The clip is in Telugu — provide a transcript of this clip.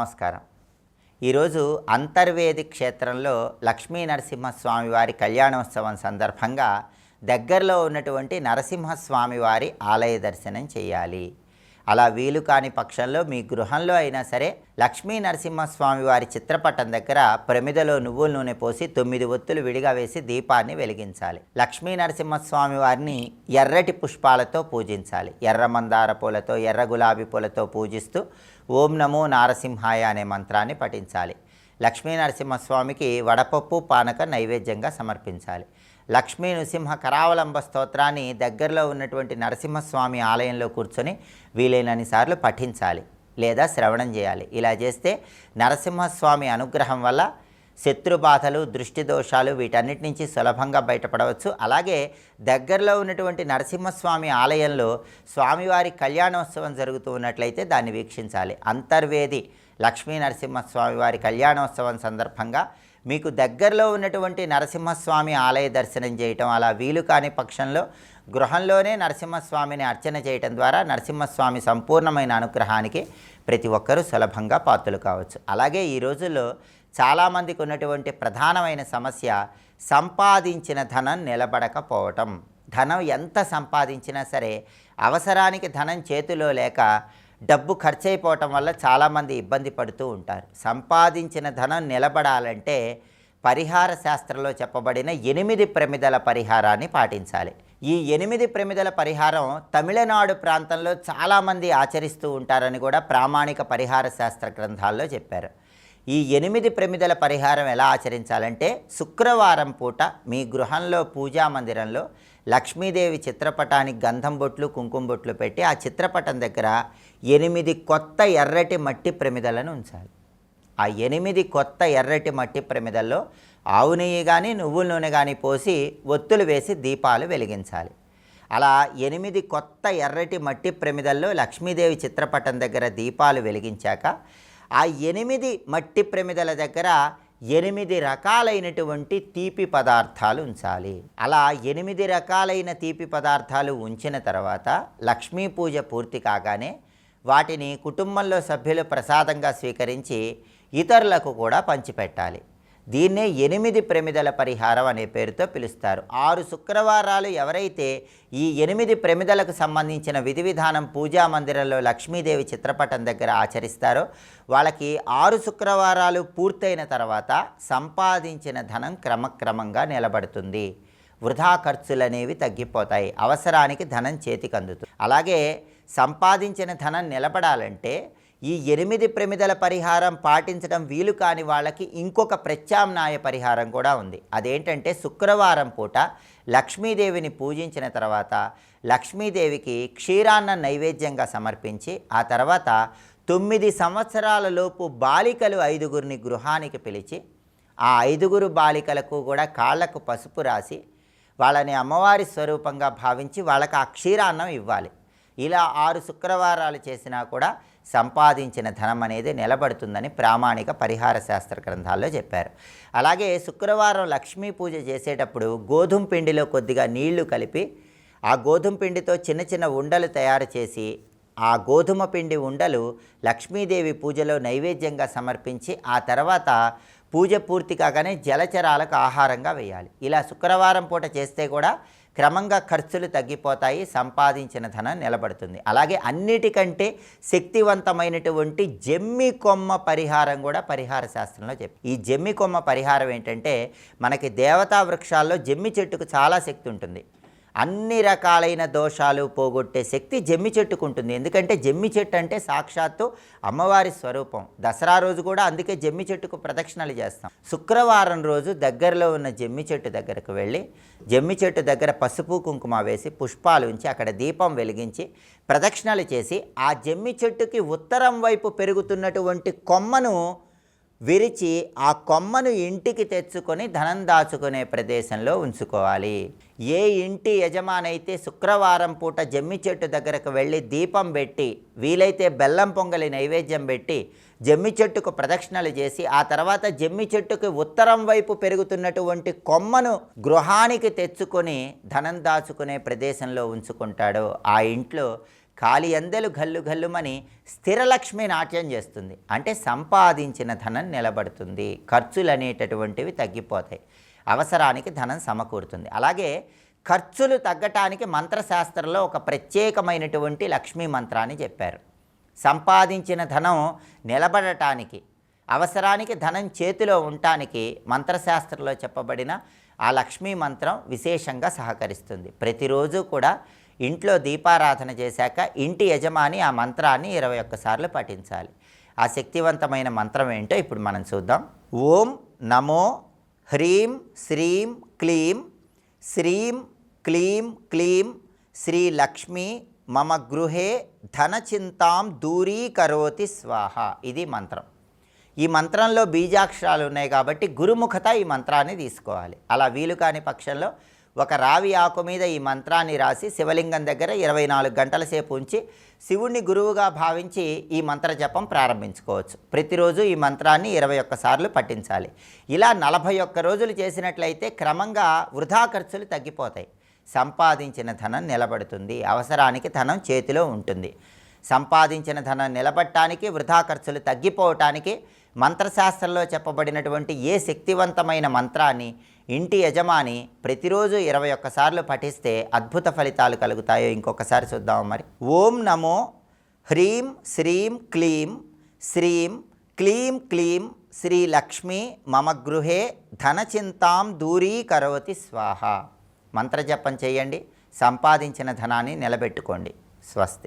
నమస్కారం. ఈరోజు అంతర్వేది క్షేత్రంలో లక్ష్మీ నరసింహస్వామి వారి కళ్యాణోత్సవం సందర్భంగా దగ్గరలో ఉన్నటువంటి నరసింహస్వామి వారి ఆలయ దర్శనం చేయాలి. అలా వీలు కాని పక్షంలో మీ గృహంలో అయినా సరే లక్ష్మీ నరసింహస్వామి వారి చిత్రపటం దగ్గర ప్రమిదలో నువ్వుల నూనె పోసి 9 ఒత్తులు విడిగా వేసి దీపాన్ని వెలిగించాలి. లక్ష్మీ నరసింహస్వామి వారిని ఎర్రటి పుష్పాలతో పూజించాలి. ఎర్ర మందార పూలతో, ఎర్ర గులాబీ పూలతో పూజిస్తూ ఓం నమో నారసింహాయ అనే మంత్రాన్ని పఠించాలి. లక్ష్మీ నరసింహస్వామికి వడపప్పు పానక నైవేద్యంగా సమర్పించాలి. లక్ష్మీ నృసింహ కరావలంబ స్తోత్రాన్ని దగ్గరలో ఉన్నటువంటి నరసింహస్వామి ఆలయంలో కూర్చొని వీలైనన్ని సార్లు పఠించాలి లేదా శ్రవణం చేయాలి. ఇలా చేస్తే నరసింహస్వామి అనుగ్రహం వల్ల శత్రుబాధలు, దృష్టి దోషాలు వీటన్నిటి నుంచి సులభంగా బయటపడవచ్చు. అలాగే దగ్గరలో ఉన్నటువంటి నరసింహస్వామి ఆలయంలో స్వామివారి కళ్యాణోత్సవం జరుగుతూ ఉన్నట్లయితే దాన్ని వీక్షించాలి. అంతర్వేది లక్ష్మీ నరసింహస్వామి వారి కళ్యాణోత్సవం సందర్భంగా మీకు దగ్గరలో ఉన్నటువంటి నరసింహస్వామి ఆలయ దర్శనం చేయటం, అలా వీలు కాని పక్షంలో గృహంలోనే నరసింహస్వామిని అర్చన చేయటం ద్వారా నరసింహస్వామి సంపూర్ణమైన అనుగ్రహానికి ప్రతి ఒక్కరూ సులభంగా పాత్రలు కావచ్చు. అలాగే ఈ రోజుల్లో చాలామందికి ఉన్నటువంటి ప్రధానమైన సమస్య సంపాదించిన ధనం నిలబడకపోవటం. ధనం ఎంత సంపాదించినా సరే అవసరానికి ధనం చేతిలో లేక డబ్బు ఖర్చు అయిపోవటం వల్ల చాలామంది ఇబ్బంది పడుతూ ఉంటారు. సంపాదించిన ధనం నిలబడాలంటే పరిహార శాస్త్రంలో చెప్పబడిన 8 ప్రమిదల పరిహారాన్ని పాటించాలి. ఈ 8 ప్రమిదల పరిహారం తమిళనాడు ప్రాంతంలో చాలామంది ఆచరిస్తూ ఉంటారని కూడా ప్రామాణిక పరిహార శాస్త్ర గ్రంథాల్లో చెప్పారు. ఈ 8 ప్రమిదల పరిహారం ఎలా ఆచరించాలంటే శుక్రవారం పూట మీ గృహంలో పూజా మందిరంలో లక్ష్మీదేవి చిత్రపటానికి గంధం బొట్లు, కుంకుమ బొట్లు పెట్టి ఆ చిత్రపటం దగ్గర 8 కొత్త ఎర్రటి మట్టి ప్రమిదలను ఉంచాలి. ఆ 8 కొత్త ఎర్రటి మట్టి ప్రమిదల్లో ఆవు నెయ్యి కానీ నువ్వుల నూనె కానీ పోసి ఒత్తులు వేసి దీపాలు వెలిగించాలి. అలా 8 కొత్త ఎర్రటి మట్టి ప్రమిదల్లో లక్ష్మీదేవి చిత్రపటం దగ్గర దీపాలు వెలిగించాక ఆ 8 మట్టి ప్రమిదల దగ్గర 8 రకాలైనటువంటి తీపి పదార్థాలు ఉంచాలి. అలా 8 రకాలైన తీపి పదార్థాలు ఉంచిన తర్వాత లక్ష్మీ పూజ పూర్తి కాగానే వాటిని కుటుంబంలో సభ్యులు ప్రసాదంగా స్వీకరించి ఇతరులకు కూడా పంచిపెట్టాలి. దీన్నే 8 ప్రమిదల పరిహారం అనే పేరుతో పిలుస్తారు. 6 శుక్రవారాలు ఎవరైతే ఈ 8 ప్రమిదలకు సంబంధించిన విధి విధానం పూజా మందిరంలో లక్ష్మీదేవి చిత్రపటం దగ్గర ఆచరిస్తారో వాళ్ళకి 6 శుక్రవారాలు పూర్తయిన తర్వాత సంపాదించిన ధనం క్రమక్రమంగా నిలబడుతుంది. వృధా ఖర్చులు అనేవి తగ్గిపోతాయి. అవసరానికి ధనం చేతికి అందుతుంది. అలాగే సంపాదించిన ధనం నిలబడాలంటే ఈ 8 ప్రమిదల పరిహారం పాటించడం వీలు కాని వాళ్ళకి ఇంకొక ప్రత్యామ్నాయ పరిహారం కూడా ఉంది. అదేంటంటే శుక్రవారం పూట లక్ష్మీదేవిని పూజించిన తర్వాత లక్ష్మీదేవికి క్షీరాన్న నైవేద్యంగా సమర్పించి ఆ తర్వాత 9 సంవత్సరాల లోపు బాలికలు 5గురిని గృహానికి పిలిచి ఆ 5గురు బాలికలకు కూడా కాళ్లకు పసుపు రాసి వాళ్ళని అమ్మవారి స్వరూపంగా భావించి వాళ్ళకి ఆ క్షీరాన్నం ఇవ్వాలి. ఇలా 6 శుక్రవారాలు చేసినా కూడా సంపాదించిన ధనం అనేది నిలబడుతుందని ప్రామాణిక పరిహార శాస్త్ర గ్రంథాల్లో చెప్పారు. అలాగే శుక్రవారం లక్ష్మీ పూజ చేసేటప్పుడు గోధుమ పిండిలో కొద్దిగా నీళ్లు కలిపి ఆ గోధుమ పిండితో చిన్న చిన్న ఉండలు తయారు చేసి ఆ గోధుమ పిండి ఉండలు లక్ష్మీదేవి పూజలో నైవేద్యంగా సమర్పించి ఆ తర్వాత పూజ పూర్తి కాగానే జలచరాలకు ఆహారంగా వేయాలి. ఇలా శుక్రవారం పూట చేస్తే కూడా క్రమంగా ఖర్చులు తగ్గిపోతాయి, సంపాదించిన ధనం నిలబడుతుంది. అలాగే అన్నిటికంటే శక్తివంతమైనటువంటి జమ్మి కొమ్మ పరిహారం కూడా పరిహార శాస్త్రంలో చెప్పి ఈ జమ్మి కొమ్మ పరిహారం ఏంటంటే మనకి దేవతా వృక్షాల్లో జమ్మి చెట్టుకు చాలా శక్తి ఉంటుంది. అన్ని రకాలైన దోషాలు పోగొట్టే శక్తి జమ్మి చెట్టుకు ఉంటుంది. ఎందుకంటే జమ్మి చెట్టు అంటే సాక్షాత్తు అమ్మవారి స్వరూపం. దసరా రోజు కూడా అందుకే జమ్మి చెట్టుకు ప్రదక్షిణలు చేస్తాం. శుక్రవారం రోజు దగ్గరలో ఉన్న జమ్మి చెట్టు దగ్గరకు వెళ్ళి జమ్మి చెట్టు దగ్గర పసుపు కుంకుమ వేసి పుష్పాలు ఉంచి అక్కడ దీపం వెలిగించి ప్రదక్షిణలు చేసి ఆ జమ్మి చెట్టుకి ఉత్తరం వైపు పెరుగుతున్నటువంటి కొమ్మను విరిచి ఆ కొమ్మను ఇంటికి తెచ్చుకొని ధనం దాచుకునే ప్రదేశంలో ఉంచుకోవాలి. ఏ ఇంటి యజమానైతే శుక్రవారం పూట జమ్మి చెట్టు దగ్గరకు వెళ్ళి దీపం పెట్టి వీలైతే బెల్లం పొంగలి నైవేద్యం పెట్టి జమ్మి చెట్టుకు ప్రదక్షిణలు చేసి ఆ తర్వాత జమ్మి చెట్టుకు ఉత్తరం వైపు పెరుగుతున్నటువంటి కొమ్మను గృహానికి తెచ్చుకొని ధనం దాచుకునే ప్రదేశంలో ఉంచుకుంటాడో ఆ ఇంట్లో కాలి అందెలు గల్లు గల్లుమని స్థిరలక్ష్మి నాట్యం చేస్తుంది. అంటే సంపాదించిన ధనం నిలబడుతుంది, ఖర్చులు అనేటటువంటివి తగ్గిపోతాయి, అవసరానికి ధనం సమకూరుతుంది. అలాగే ఖర్చులు తగ్గటానికి మంత్రశాస్త్రంలో ఒక ప్రత్యేకమైనటువంటి లక్ష్మీ మంత్రాన్ని చెప్పారు. సంపాదించిన ధనం నిలబడటానికి, అవసరానికి ధనం చేతిలో ఉండటానికి మంత్రశాస్త్రంలో చెప్పబడిన ఆ లక్ష్మీ మంత్రం విశేషంగా సహకరిస్తుంది. ప్రతిరోజు కూడా ఇంట్లో దీపారాధన చేశాక ఇంటి యజమాని ఆ మంత్రాన్ని 21 సార్లు పఠించాలి. ఆ శక్తివంతమైన మంత్రం ఏంటో ఇప్పుడు మనం చూద్దాం. ఓం నమో హ్రీం శ్రీం క్లీం శ్రీం క్లీం క్లీం శ్రీ లక్ష్మీ మమ గృహే ధనచింతాం దూరీకరోతి స్వాహ. ఇది మంత్రం. ఈ మంత్రంలో బీజాక్షరాలు ఉన్నాయి కాబట్టి గురుముఖత ఈ మంత్రాన్ని తీసుకోవాలి. అలా వీలు కాని పక్షంలో ఒక రావి ఆకు మీద ఈ మంత్రాన్ని రాసి శివలింగం దగ్గర 24 గంటల సేపు ఉంచి శివుణ్ణి గురువుగా భావించి ఈ మంత్ర జపం ప్రారంభించుకోవచ్చు. ప్రతిరోజు ఈ మంత్రాన్ని 21 సార్లు పఠించాలి. ఇలా 41 రోజులు చేసినట్లయితే క్రమంగా వృధా ఖర్చులు తగ్గిపోతాయి, సంపాదించిన ధనం నిలబడుతుంది, అవసరానికి ధనం చేతిలో ఉంటుంది. సంపాదించిన ధనం నిలబడటానికి, వృధా ఖర్చులు తగ్గిపోవటానికి మంత్రశాస్త్రంలో చెప్పబడినటువంటి ఏ శక్తివంతమైన మంత్రాన్ని ఇంటి యజమాని ప్రతిరోజు 21 సార్లు పఠిస్తే అద్భుత ఫలితాలు కలుగుతాయో ఇంకొకసారి చూద్దాం. మరి ఓం నమో హ్రీం శ్రీం క్లీం శ్రీం క్లీం క్లీం శ్రీ లక్ష్మీ మమ గృహే ధనచింతాం దూరీకరోతి స్వాహ. మంత్రజపం చేయండి, సంపాదించిన ధనాన్ని నిలబెట్టుకోండి. స్వస్తి.